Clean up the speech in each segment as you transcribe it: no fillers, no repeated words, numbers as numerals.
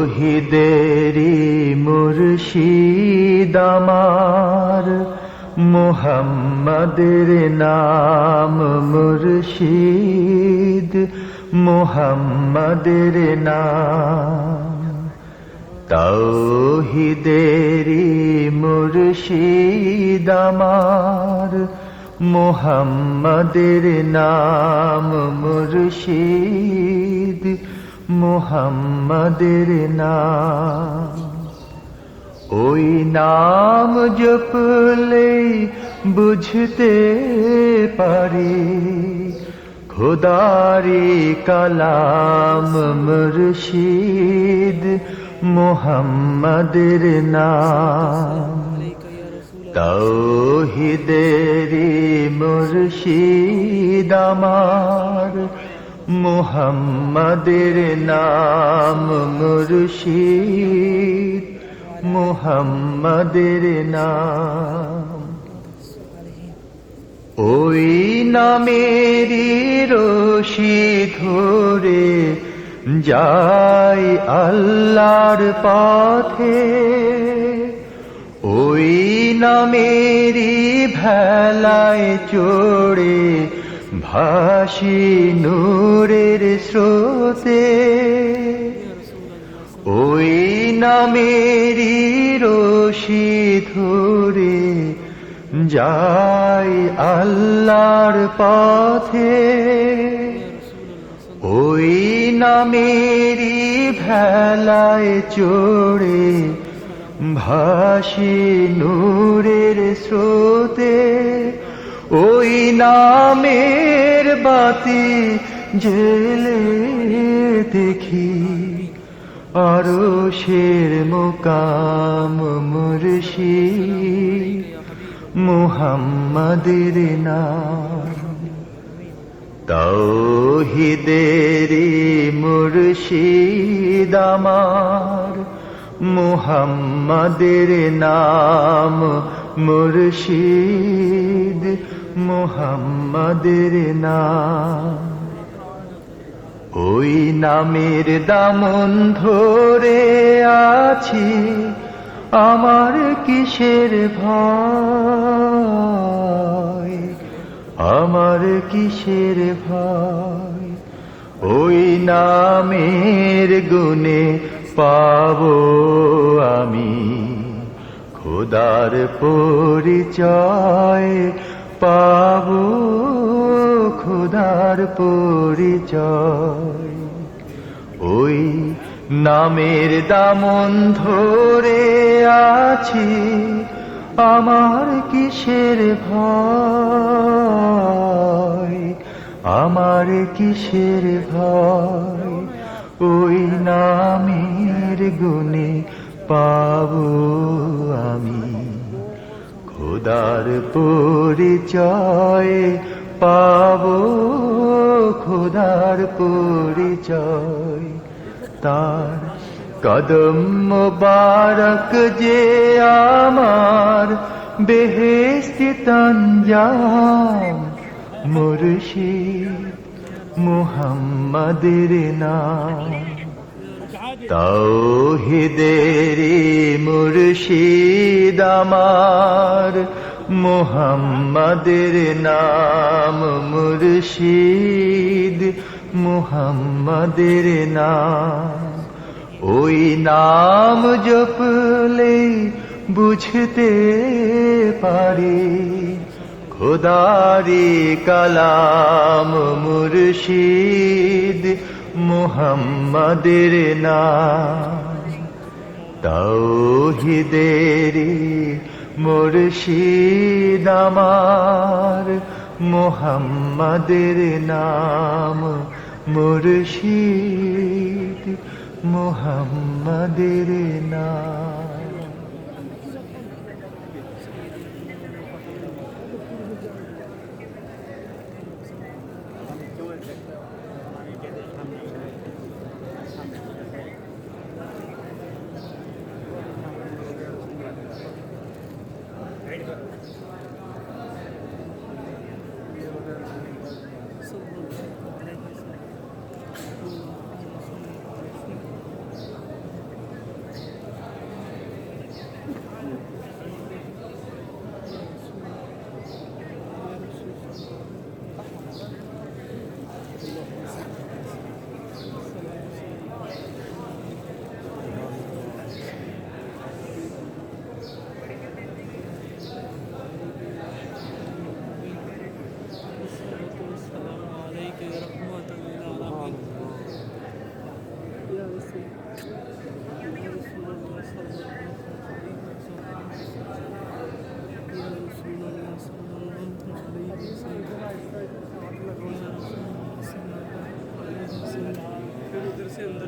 তৌহিদেরি মুর্শিদ আমার, মুহাম্মাদের নাম মুর্শিদ, মুহাম্মাদের নাম। তৌহিদেরি মুর্শিদ আমার, মুহাম্মাদের নাম মুর্শিদ, মুহাম্মাদের নাম। ওই নাম জপলে বুঝতে পারি খোদারি কালাম মুর্শিদ, মুহাম্মাদের নাম। তৌহিদেরি মুর্শিদ আমার, মুহাম্মাদের নাম মুর্শিদ, মুহাম্মাদের নাম। ওই নামেরই রশি ধরে যাই আল্লাহর পথে, ওই নামেরই ভেলায় চড়ে ভাসি নূরের স্রোতে। ওই নামেরই রশি ধরে যাই আল্লাহর পথে, ওই নামেরই ভেলায় চড়ে ভাসি নূরের স্রোতে। ওই নামের বাতি জেলে দেখি আরশের মুকাম মুর্শিদ, মুহাম্মাদের নাম। তৌহিদেরি মুর্শিদ আমার, মুহাম্মাদের নাম মুর্শিদ, মুহাম্মাদের নাম। ওই নামের দামন ধরে আছি, আমার কিসের ভয়, আমার কিসের ভয়। ওই নামের গুণে পাবো আমি খোদার পরিচয়, পাবো খোদার পরিচয়। ওই নামের দামন ধরে আছি, আমার কিসের ভয়, আমার কিসের ভয়। ওই নামের গুণে পাবো আমি খোদার পরিচয়, পাবো খোদার পরিচয়। তার কদম মোবারক যে আমার বেহেশতি তঞ্জাম মুর্শিদ, মুহাম্মাদের নাম। তৌহিদেরি মুর্শিদ আমার, মুহাম্মাদের নাম মুর্শিদ, মুহাম্মাদের নাম। ওই নাম জপলে বুঝতে পারি খোদারি কালাম মুর্শিদ, মুহাম্মাদের নাম। তৌহিদেরি মুর্শিদ আমার, মুহাম্মাদের নাম মুর্শিদ, মুহাম্মাদের নাম।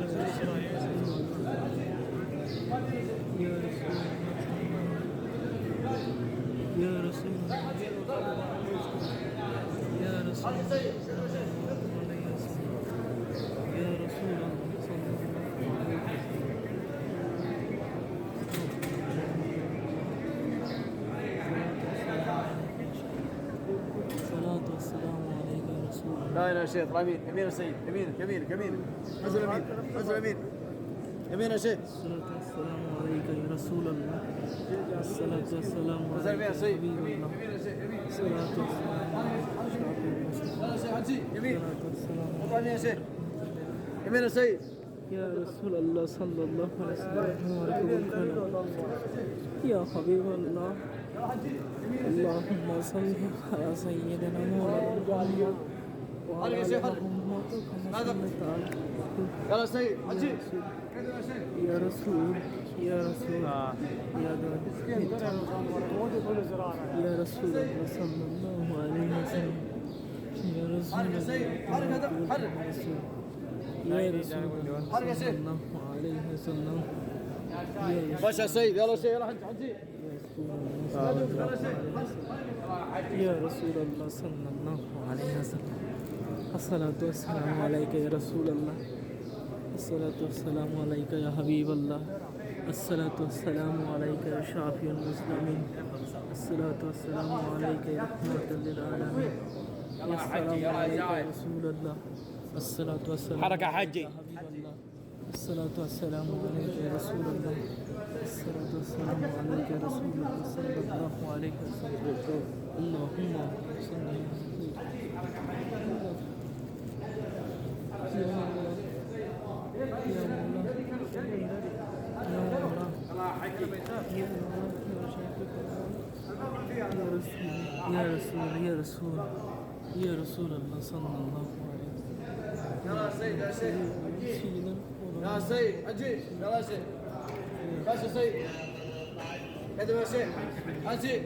يا رسول الله يا رسول الله يا رسول الله صلى الله عليه وسلم الصلاة والسلام عليك يا رسول الله. لا يا شيخ يمين يمين يا سيد يمين يمين يمين نزل يمين نزل يمين يمين يا شيخ الصلاة والسلام عليك يا رسول الله. الصلاة والسلام نزل يمين يا عليك يا سيد حبيب يمين الله. يمين يا سيد يمين الصلاة والسلام عليك يا شعب المسلمين. لا يا شيخ حجي يمين الصلاة والسلام اطلع يمين يا شيخ يمين يا سيد يا رسول الله صلى الله عليه وسلم وبارك يا حبيب الله. اللهم صل على سيدنا مولانا محمد وعلى يا آل شيخ محمد كما هذا. صليت على يلا سيد حجي يا رسول يا رسول يا دار يا رسول الله صلى الله عليه وسلم يا رسول حرك يا سيد حرك هذا حرك يا رسول الله حرك يا صلى سيد الله عليه وسلم يا رسول ماشي يا سيد يلا سيد يلا حجي يا رسول الله صلى الله عليه وسلم الصلاة والسلام عليك يا رسول الله. الصلاة والسلام عليك يا حبيب الله. الصلاة والسلام عليك يا شافي المسلمين. الصلاة والسلام عليك يا رحمة للعالمين. السلام عليك يا رسول الله. الصلاة والسلام حركة عليك حجي. يا حبيب الله. الصلاة والسلام عليك يا رسول الله. الصلاة والسلام عليك يا رسول الله صلى الله عليه وسلم. اللهم صل على سيدنا يا مولا يا رسول يا رسول يا رسول الله صلى الله عليه وسلم. يلا سيد يا سيد سيدنا يا سيد حجي يلا يا سيد ماشي يا سيد كده يا سيد حجي